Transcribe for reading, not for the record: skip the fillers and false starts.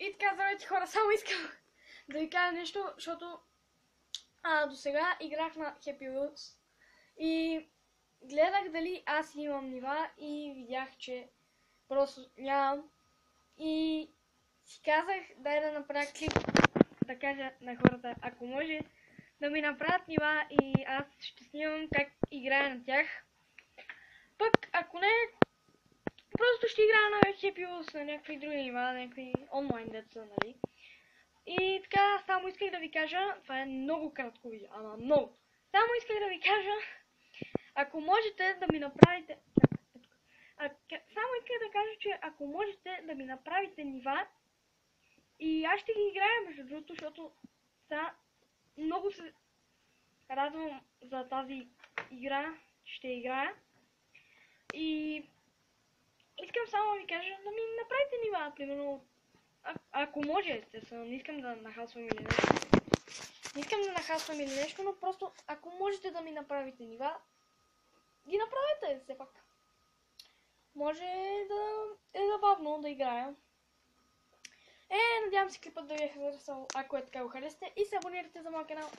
И така, здравейте хора, само искам да ви кажа нещо, защото до сега играх на Happy Wheels и гледах дали аз имам нива и видях, че просто нямам. И си казах, дай да направя клип, да кажа на хората, ако може да ми направят нива и аз ще снимам как играя на тях. Пък, ако не, просто ще играя на Happy Wheels, на някакви други нива, на някакви онлайн деца, нали? И така, само исках да ви кажа, това е много кратко видео, ама много. Само исках да ви кажа, ако можете да ми направите... Само исках да кажа, че ако можете да ми направите нива, и аз ще ги играя между другото, защото сега много се радвам за тази игра, ще играя. И искам само да ви кажа да ми направите нива, примерно, ако може, естествено, не искам да нахасвам или нещо. Не искам да нахасвам или нещо, но просто ако можете да ми направите нива, ги направете все пак. Може да е забавно да играя. Надявам се клипът да ви е харесал, ако е така го харесате и се абонирайте за моя канал.